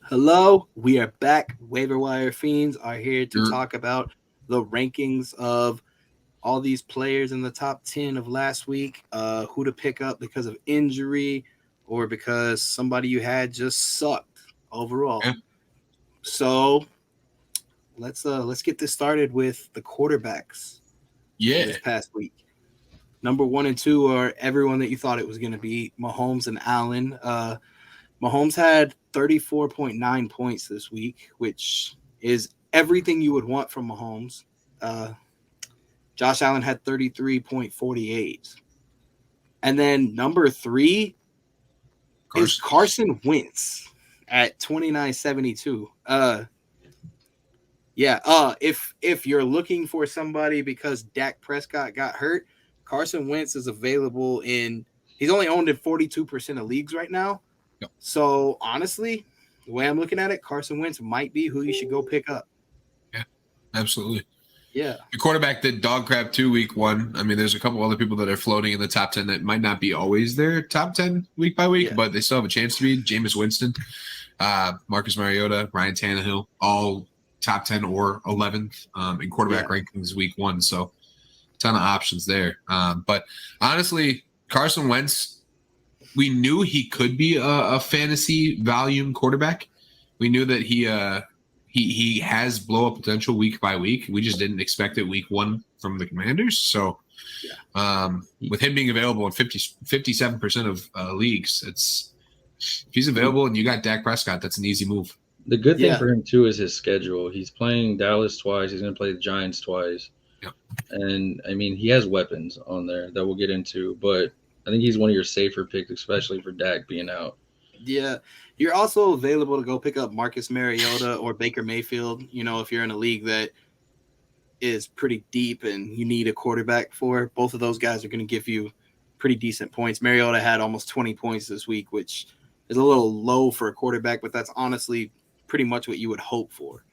Hello, we are back. Waiver Wire Fiends are here to You're, talk about the rankings of all these players in the top 10 of last week, who to pick up because of injury or because somebody you had just sucked overall. yeah, So let's get this started with the quarterbacks for yeah. this past week. Number one and two are everyone that you thought it was going to be Mahomes and Allen. Mahomes had 34.9 points this week, which is everything you would want from Mahomes. Uh, Josh Allen had 33.48. And then number three is Carson. Carson Wentz at 29.72. If you're looking for somebody because Dak Prescott got hurt, Carson Wentz is available in he's only owned in 42% of leagues right now. Yep. So honestly, the way I'm looking at it, Carson Wentz might be who you should go pick up. Yeah, absolutely. Yeah. The quarterback did dog crap 2 week 1. I mean, there's a couple other people that are floating in the top 10 that might not be always there top 10 week by week, Yeah. but they still have a chance to be. Jameis Winston, Marcus Mariota, Ryan Tannehill, all top 10 or 11th in quarterback rankings week 1. So a ton of options there. But honestly, Carson Wentz, we knew he could be a fantasy volume quarterback. We knew that he has blow up potential week by week. We just didn't expect it week 1 from the Commanders. So with him being available in 57% of leagues, if he's available and you got Dak Prescott, that's an easy move. The good thing for him too is his schedule. He's playing Dallas twice. He's going to play the Giants twice. Yep. And I mean, he has weapons on there that we'll get into, but I think he's one of your safer picks, especially for Dak being out. Yeah. You're also available to go pick up Marcus Mariota or Baker Mayfield, if you're in a league that is pretty deep and you need a quarterback for. Both of those guys are going to give you pretty decent points. Mariota had almost 20 points this week, which is a little low for a quarterback, but that's honestly pretty much what you would hope for.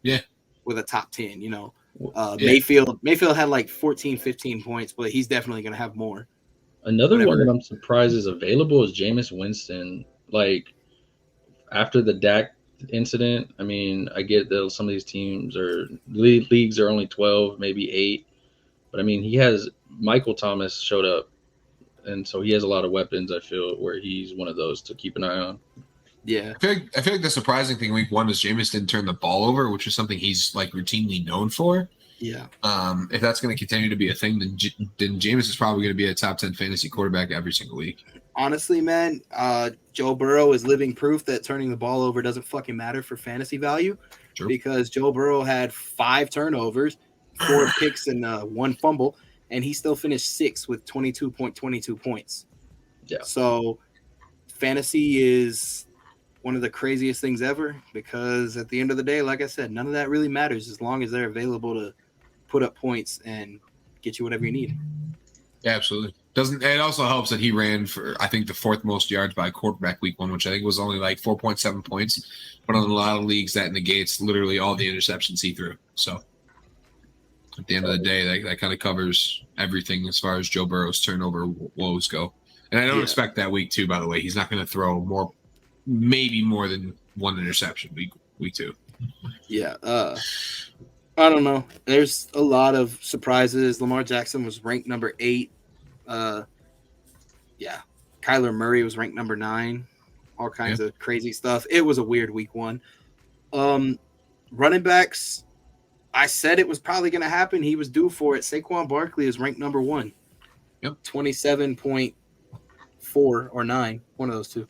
Yeah. With a top 10, Mayfield had like 14, 15 points, but he's definitely going to have more. Another one that I'm surprised is available is Jameis Winston. Like, after the Dak incident, I mean, I get that some of these teams leagues are only 12, maybe 8. But, I mean, he has Michael Thomas showed up. And so he has a lot of weapons, I feel, where he's one of those to keep an eye on. Yeah. I feel like the surprising thing week 1 is Jameis didn't turn the ball over, which is something he's like routinely known for. Yeah. If that's going to continue to be a thing, then Jameis is probably going to be a top 10 fantasy quarterback every single week. Honestly, man, Joe Burrow is living proof that turning the ball over doesn't fucking matter for fantasy value. True. Because Joe Burrow had 5 turnovers, 4 picks, and 1 fumble, and he still finished 6th with 22.22 points. Yeah. So fantasy is one of the craziest things ever because at the end of the day, like I said, none of that really matters as long as they're available to put up points and get you whatever you need. Yeah, absolutely. It also helps that he ran for, I think, the 4th most yards by quarterback week 1, which I think was only like 4.7 points. But on a lot of leagues, that negates literally all the interceptions he threw. So at the end of the day, that kind of covers everything as far as Joe Burrow's turnover woes go. And I don't expect that week 2, by the way. He's not going to throw maybe more than 1 interception week 2. Yeah. I don't know. There's a lot of surprises. Lamar Jackson was ranked number 8. Kyler Murray was ranked number 9. All kinds of crazy stuff. It was a weird week 1. Running backs, I said it was probably going to happen. He was due for it. Saquon Barkley is ranked number 1. Yep. 27.4 or 9. One of those two.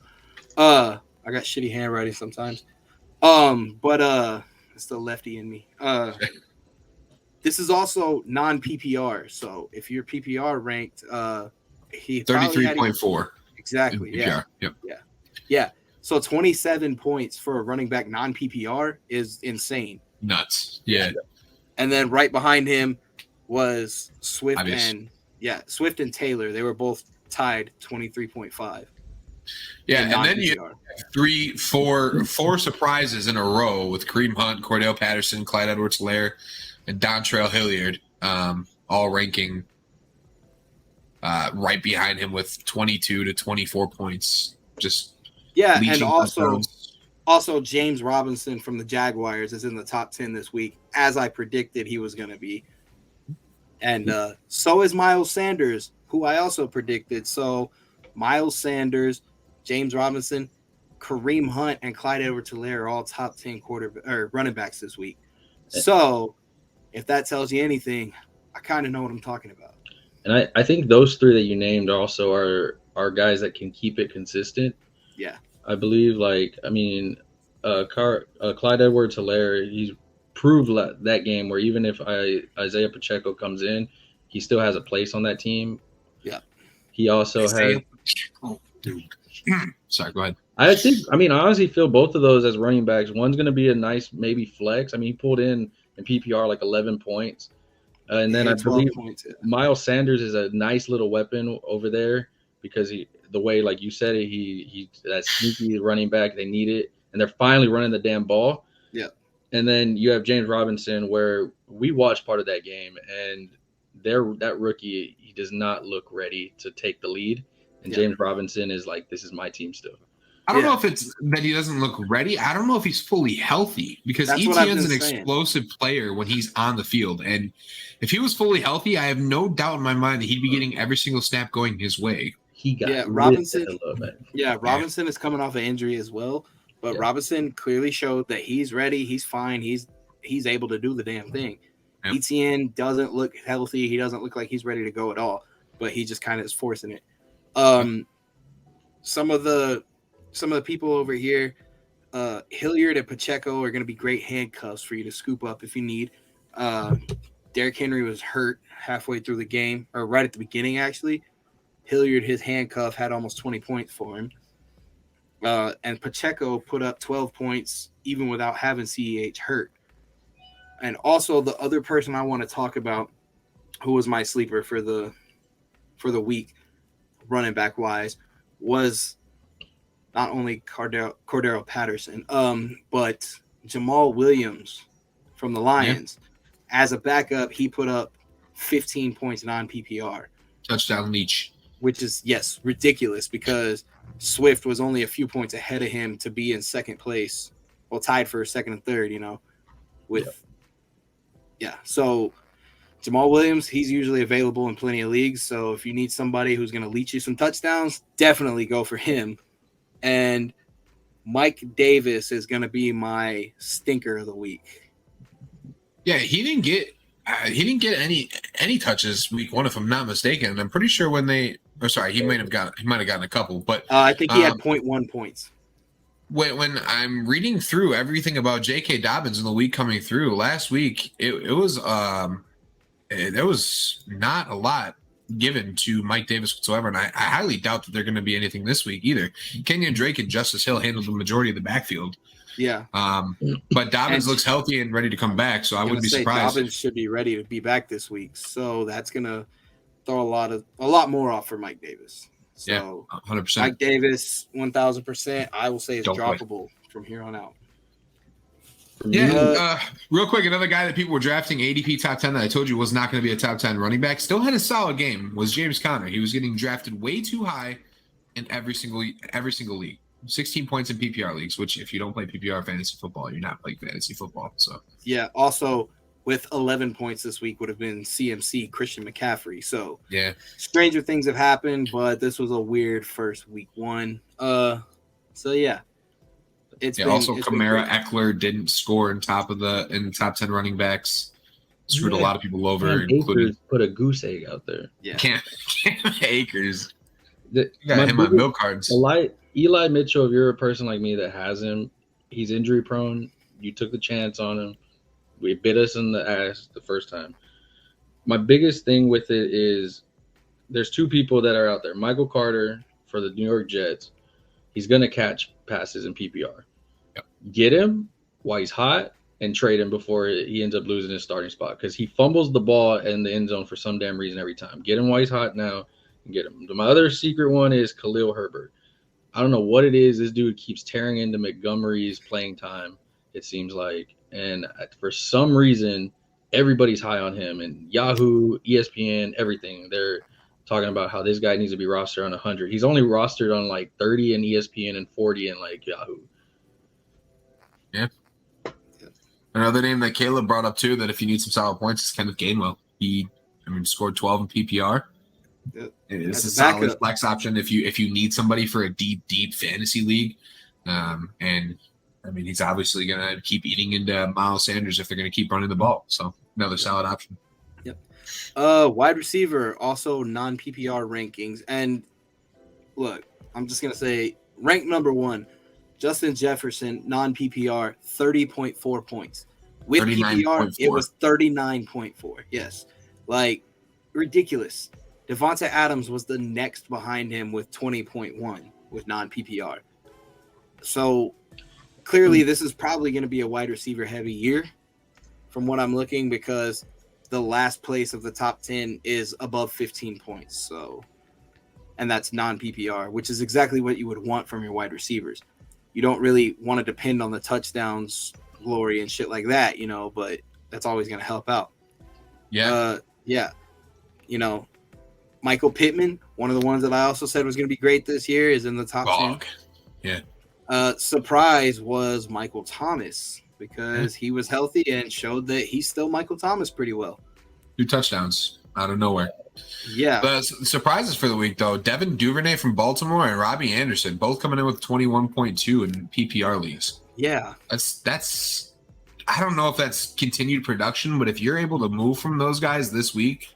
I got shitty handwriting sometimes. But it's the lefty in me. This is also non-PPR. So if you're PPR ranked, he 33.4. Exactly. Yeah. Yep. Yeah. So 27 points for a running back non-PPR is insane. Nuts. Yeah. And then right behind him was Swift and Taylor. They were both tied 23.5. Yeah, and then you have 4 surprises in a row with Kareem Hunt, Cordell Patterson, Clyde Edwards-Helaire, and Dontrell Hilliard, all ranking right behind him with 22 to 24 points. And also Also, James Robinson from the Jaguars is in the top 10 this week, as I predicted he was going to be. And so is Miles Sanders, who I also predicted. So Miles Sanders, James Robinson, Kareem Hunt, and Clyde Edwards-Helaire are all top 10 running backs this week. So if that tells you anything, I kind of know what I'm talking about. And I think those three that you named also are guys that can keep it consistent. Yeah. I believe, Clyde Edwards-Helaire, he's proved that game where even if Isaiah Pacheco comes in, he still has a place on that team. Yeah. He also has. Oh, dude. Sorry, go ahead. I honestly feel both of those as running backs. One's going to be a nice maybe flex. I mean, he pulled in PPR like 11 points. And then I believe Miles Sanders is a nice little weapon over there because the way, like you said it, he that sneaky running back, they need it. And they're finally running the damn ball. Yeah. And then you have James Robinson, where we watched part of that game, and that rookie, he does not look ready to take the lead. And James Robinson is like, this is my team still. I don't know if it's that he doesn't look ready. I don't know if he's fully healthy because Etienne's an explosive player when he's on the field. And if he was fully healthy, I have no doubt in my mind that he'd be getting every single snap going his way. He got Robinson. Robinson is coming off an injury as well. But Robinson clearly showed that he's ready. He's fine. He's able to do the damn thing. Yep. Etienne doesn't look healthy. He doesn't look like he's ready to go at all. But he just kind of is forcing it. Some of the people over here, Hilliard and Pacheco are going to be great handcuffs for you to scoop up if you need. Derrick Henry was hurt halfway through the game, or right at the beginning, actually. Hilliard, his handcuff, had almost 20 points for him. And Pacheco put up 12 points even without having CEH hurt. And also the other person I want to talk about, who was my sleeper for the week, running back wise, was not only Cordero Patterson, but Jamal Williams from the Lions. Yeah. As a backup, he put up 15 points non-PPR. Touchdown Leach. Which is, ridiculous because Swift was only a few points ahead of him to be in second place. Well, tied for second and third, So Jamal Williams, he's usually available in plenty of leagues. So if you need somebody who's going to leech you some touchdowns, definitely go for him. And Mike Davis is going to be my stinker of the week. Yeah, he didn't get any touches week one, if I'm not mistaken. And I'm pretty sure he might have gotten a couple, but I think he had 0.1 points. When I'm reading through everything about J.K. Dobbins in the week coming through last week, there was not a lot given to Mike Davis whatsoever, and I highly doubt that they're going to be anything this week either. Kenyon Drake and Justice Hill handled the majority of the backfield. Yeah. But Dobbins looks healthy and ready to come back, so I wouldn't be surprised. Dobbins should be ready to be back this week, so that's going to throw a lot more off for Mike Davis. So 100%. Mike Davis, 1,000%, I will say is droppable from here on out. Yeah, real quick, another guy that people were drafting ADP top 10 that I told you was not going to be a top 10 running back, still had a solid game, was James Conner. He was getting drafted way too high in every single league. 16 points in PPR leagues, which if you don't play PPR fantasy football, you're not playing fantasy football. So also with 11 points this week would have been CMC Christian McCaffrey. So stranger things have happened, but this was a weird first week one. Kamara Eckler didn't score in top 10 running backs. Screwed a lot of people over, including put a goose egg out there. Yeah, Cam Akers. Got him on milk cards. Eli Mitchell, if you're a person like me that has him, he's injury prone. You took the chance on him. We bit us in the ass the first time. My biggest thing with it is there's two people that are out there. Michael Carter for the New York Jets. He's going to catch passes in PPR. Yep. Get him while he's hot and trade him before he ends up losing his starting spot because he fumbles the ball in the end zone for some damn reason every time. Get him while he's hot now and get him. My other secret one is Khalil Herbert. I don't know what it is. This dude keeps tearing into Montgomery's playing time, it seems like. And for some reason, everybody's high on him. And Yahoo, ESPN, everything. They're talking about how this guy needs to be rostered on 100. He's only rostered on like 30 in ESPN and 40 in like Yahoo. Another name that Caleb brought up too, that if you need some solid points, is Kenneth Gainwell. He, scored 12 in PPR. Yep. It's As a a solid backup. flex option if you need somebody for a deep fantasy league. And he's obviously going to keep eating into Miles Sanders if they're going to keep running the ball. So another solid option. Yep. Wide receiver, also non-PPR rankings. And look, I'm just going to say ranked number 1, Justin Jefferson, non-PPR, 30.4 points. With PPR, it was 39.4. Yes. Like, ridiculous. Devonta Adams was the next behind him with 20.1 with non-PPR. So, clearly, this is probably going to be a wide receiver heavy year from what I'm looking, because the last place of the top 10 is above 15 points. So, and that's non-PPR, which is exactly what you would want from your wide receivers. You don't really want to depend on the touchdowns, glory, and shit like that, but that's always going to help out. Yeah. Michael Pittman, one of the ones that I also said was going to be great this year, is in the top 10. Yeah. Surprise was Michael Thomas, because he was healthy and showed that he's still Michael Thomas pretty well. 2 touchdowns out of nowhere. Yeah. The surprises for the week, though, Devin Duvernay from Baltimore and Robbie Anderson, both coming in with 21.2 in PPR leagues. Yeah. That's I don't know if that's continued production, but if you're able to move from those guys this week,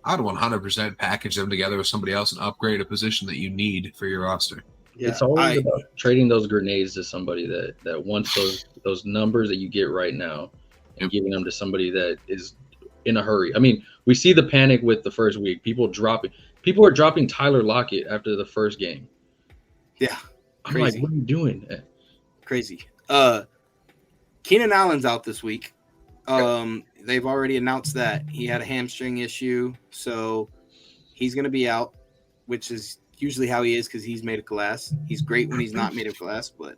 I'd 100% package them together with somebody else and upgrade a position that you need for your roster. Yeah, it's always about trading those grenades to somebody that wants those numbers that you get right now, and giving them to somebody that is in a hurry. We see the panic with the first week. People are dropping Tyler Lockett after the first game. Yeah. I'm like, what are you doing? Crazy. Keenan Allen's out this week. They've already announced that he had a hamstring issue, so he's going to be out, which is usually how he is because he's made of glass. He's great when he's not made of glass, but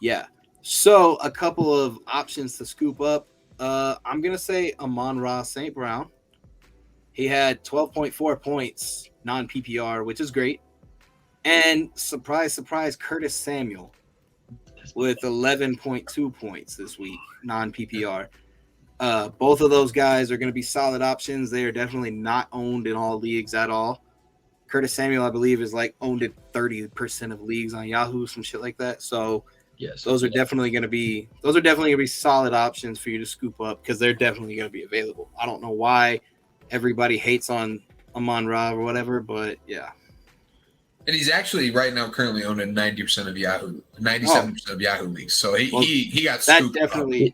yeah. So a couple of options to scoop up. I'm going to say Amon-Ra St. Brown. He had 12.4 points, non-PPR, which is great. And surprise, surprise, Curtis Samuel with 11.2 points this week, non-PPR. Both of those guys are going to be solid options. They are definitely not owned in all leagues at all. Curtis Samuel, I believe, is owned in 30% of leagues on Yahoo, some shit like that. So yes, those are definitely going to be solid options for you to scoop up, because they're definitely going to be available. I don't know why everybody hates on Amon-Ra or whatever, but yeah. And he's actually right now currently owned in 90% of Yahoo, 97% of Yahoo leagues. So he got scooped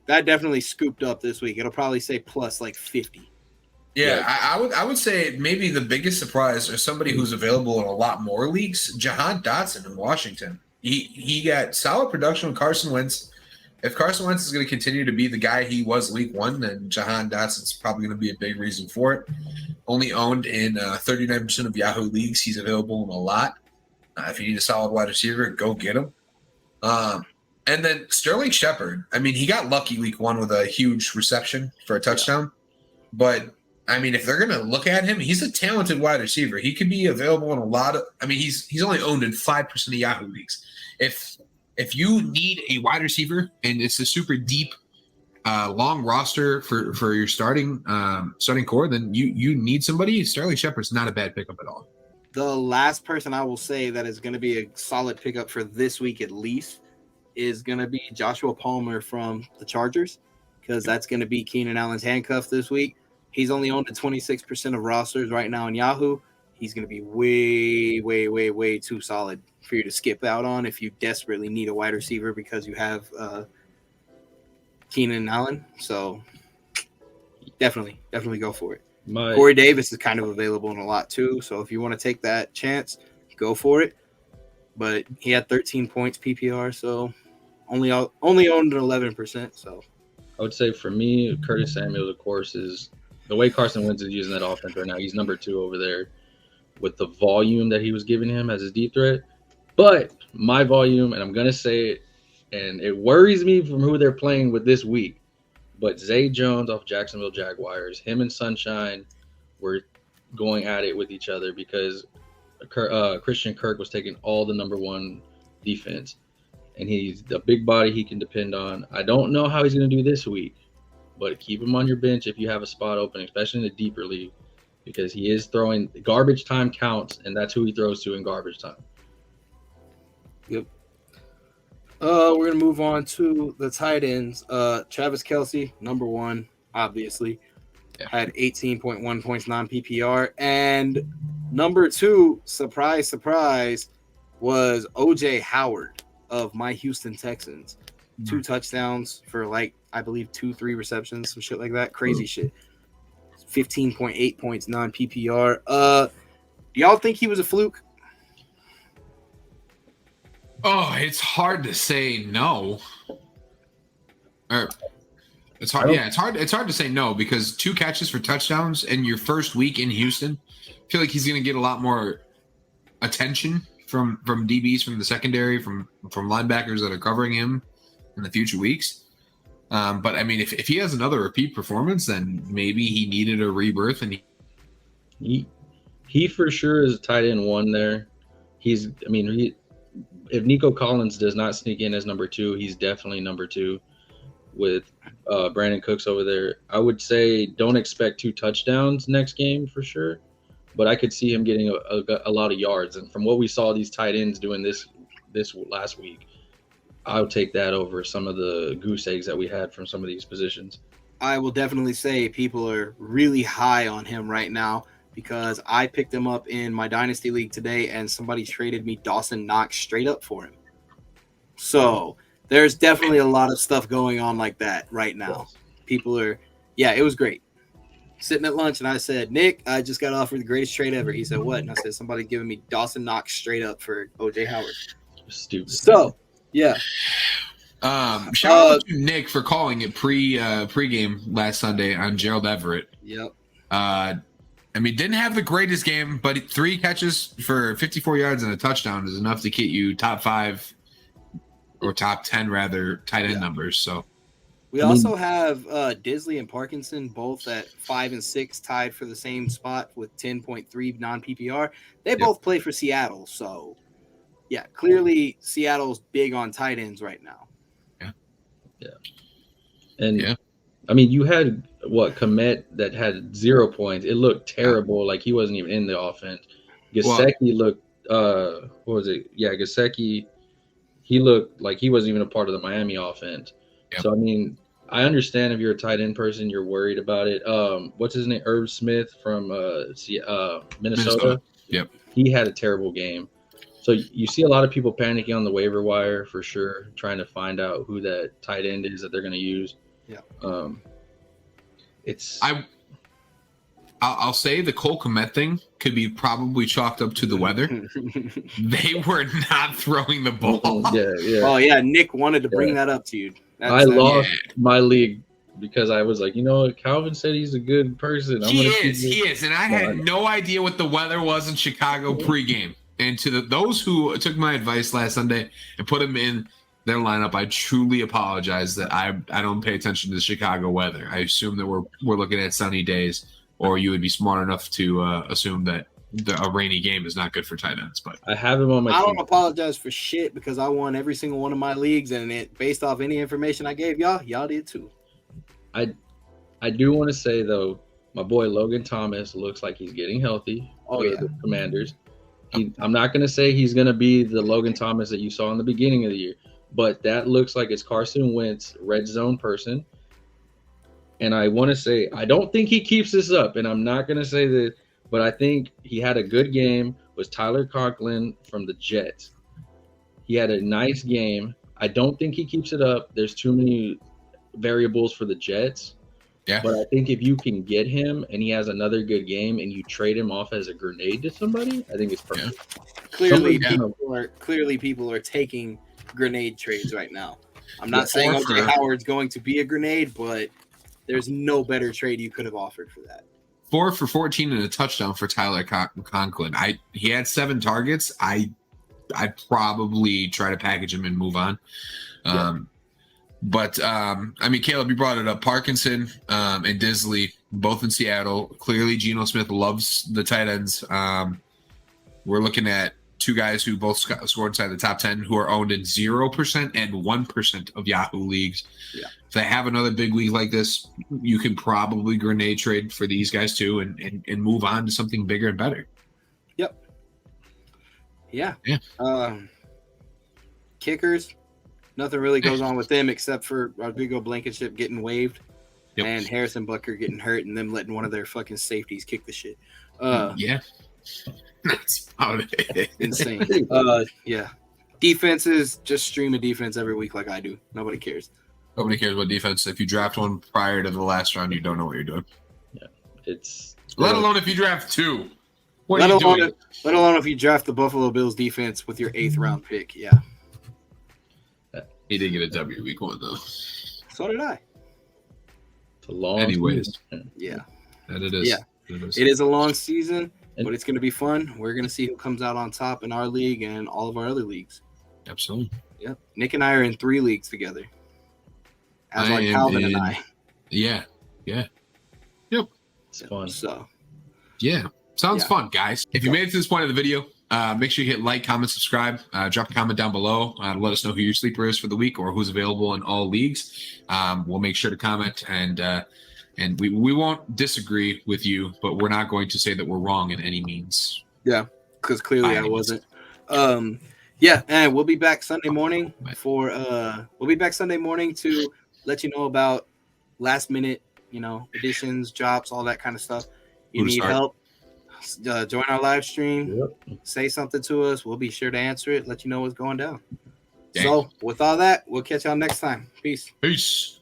that definitely scooped up this week. It'll probably say plus 50. Yeah, I would say maybe the biggest surprise, or somebody who's available in a lot more leagues, Jahan Dotson in Washington. He got solid production with Carson Wentz. If Carson Wentz is going to continue to be the guy he was week 1, then Jahan Dotson's probably going to be a big reason for it. Only owned in 39% of Yahoo leagues. He's available in a lot. If you need a solid wide receiver, go get him. And then Sterling Shepard. He got lucky week 1 with a huge reception for a touchdown. But, if they're going to look at him, he's a talented wide receiver. He could be available in a lot of – he's only owned in 5% of Yahoo leagues. If you need a wide receiver and it's a super deep, long roster for your starting core, then you need somebody. Sterling Shepard's not a bad pickup at all. The last person I will say that is going to be a solid pickup for this week at least is going to be Joshua Palmer from the Chargers, because that's going to be Keenan Allen's handcuff this week. He's only owned at 26% of rosters right now in Yahoo. He's going to be way, way, way, way too solid for you to skip out on if you desperately need a wide receiver because you have Keenan Allen. So definitely go for it. Corey Davis is kind of available in a lot too. So if you want to take that chance, go for it. But he had 13 points PPR, so only owned at 11%. So I would say for me, Curtis Samuel, of course, is the way Carson Wentz is using that offense right now. He's number 2 over there with the volume that he was giving him as his deep threat. But my volume, and I'm going to say it, and it worries me from who they're playing with this week, but Zay Jones off Jacksonville Jaguars, him and Sunshine were going at it with each other because Christian Kirk was taking all the number 1 defense. and he's a big body he can depend on. I don't know how he's going to do this week, but keep him on your bench if you have a spot open, especially in the deeper league, because he is throwing garbage time counts, and that's who he throws to in garbage time. Yep. We're gonna move on to the tight ends. Travis Kelce, number one, obviously, had 18.1 points non-PPR, and number two, surprise, surprise, was OJ Howard of my Houston Texans. 2 touchdowns for I believe 2-3 receptions, some shit like that. Crazy shit. 15.8 points non-PPR. Do y'all think he was a fluke? Oh, it's hard to say no. It's hard. Yeah, it's hard to say no because 2 catches for touchdowns in your first week in Houston. I feel like he's going to get a lot more attention from DBs, from the secondary, from linebackers that are covering him in the future weeks. But I mean, if he has another repeat performance, then maybe he needed a rebirth, and he for sure is tight end 1 there. If Nico Collins does not sneak in as number 2, he's definitely number 2 with Brandon Cooks over there. I would say don't expect 2 touchdowns next game for sure, but I could see him getting a lot of yards. And from what we saw these tight ends doing this last week, I would take that over some of the goose eggs that we had from some of these positions. I will definitely say people are really high on him right now because I picked him up in my Dynasty League today and somebody traded me Dawson Knox straight up for him. So there's definitely a lot of stuff going on like that right now. People are, it was great. Sitting at lunch and I said, Nick, I just got offered the greatest trade ever. He said, what? And I said, somebody giving me Dawson Knox straight up for OJ Howard. Stupid. So, yeah. Shout out to Nick for calling it pregame last Sunday on Gerald Everett. Yep. Didn't have the greatest game, but 3 catches for 54 yards and a touchdown is enough to get you top 5 or top 10 rather tight end numbers. So we also have Disley and Parkinson both at 5 and 6 tied for the same spot with 10.3 non-PPR. They both play for Seattle, so clearly Seattle's big on tight ends right now. And you had Kmet that had 0 points. It looked terrible, like he wasn't even in the offense. Gesicki looked Gesicki, he looked like he wasn't even a part of the Miami offense. So I understand if you're a tight end person, you're worried about it. What's his name? Irv Smith from Minnesota. Yep. He had a terrible game. So you see a lot of people panicking on the waiver wire for sure, trying to find out who that tight end is that they're going to use. Yeah. I'll say the Cole Kmet thing could be probably chalked up to the weather. They were not throwing the ball. Oh yeah, Nick wanted to bring that up to you. I lost my league because I was like, Calvin said he's a good person. He is, and I had no idea what the weather was in Chicago pregame. And to those who took my advice last Sunday and put him in their lineup, I truly apologize that I don't pay attention to the Chicago weather. I assume that we're looking at sunny days, or you would be smart enough to assume that a rainy game is not good for tight ends. But I have him on my team. I don't apologize for shit because I won every single one of my leagues, and it based off any information I gave y'all did too. I do want to say though, my boy Logan Thomas looks like he's getting healthy. The Commanders. I'm not going to say he's going to be the Logan Thomas that you saw in the beginning of the year, but that looks like it's Carson Wentz, red zone person. And I want to say, I don't think he keeps this up, and I'm not going to say that, but I think he had a good game, was Tyler Conklin from the Jets. He had a nice game. I don't think he keeps it up. There's too many variables for the Jets. Yeah. But I think if you can get him and he has another good game and you trade him off as a grenade to somebody, I think it's perfect. Yeah. Clearly people are taking grenade trades right now. I'm not saying OJ Howard's going to be a grenade, but there's no better trade you could have offered for that. 4 for 14 and a touchdown for Tyler Conklin. He had 7 targets. I'd probably try to package him and move on. But Caleb, you brought it up. Parkinson and Disley, both in Seattle. Clearly, Geno Smith loves the tight ends. We're looking at two guys who both scored inside the top 10 who are owned in 0% and 1% of Yahoo leagues. Yeah. If they have another big league like this, you can probably grenade trade for these guys too and move on to something bigger and better. Yep. Yeah. Yeah. Kickers, nothing really goes on with them except for Rodrigo Blankenship getting waived and Harrison Butker getting hurt and them letting one of their fucking safeties kick the shit. Yeah. That's about it. Insane. Yeah. Defenses, just stream a defense every week like I do. Nobody cares. Nobody cares about defense. If you draft one prior to the last round, you don't know what you're doing. Yeah, it's Let alone if you draft two. What let are you alone doing? Let alone if you draft the Buffalo Bills defense with your 8th round pick. Yeah. He did get a W week 1 though. So did I. It's a long Anyways. season. Yeah. That it is. Yeah. It It is a long season, but it's going to be fun. We're going to see who comes out on top in our league and all of our other leagues. Absolutely. Yep. Nick and I are in 3 leagues together. As I like am Calvin and in- I. Yeah. It's fun. So, Yeah. Sounds Yeah. fun, guys. If you made it to this point of the video, make sure you hit like, comment, subscribe. Drop a comment down below. Let us know who your sleeper is for the week or who's available in all leagues. We'll make sure to comment and we won't disagree with you, but we're not going to say that we're wrong in any means. because clearly I Fine. wasn't. Yeah, and we'll be back Sunday morning to let you know about last minute, additions, drops, all that kind of stuff. You Who to need start? help? Join our live stream. Yep. Say something to us. We'll be sure to answer it. Let you know what's going down. Dang. So, with all that, we'll catch y'all next time. Peace. Peace.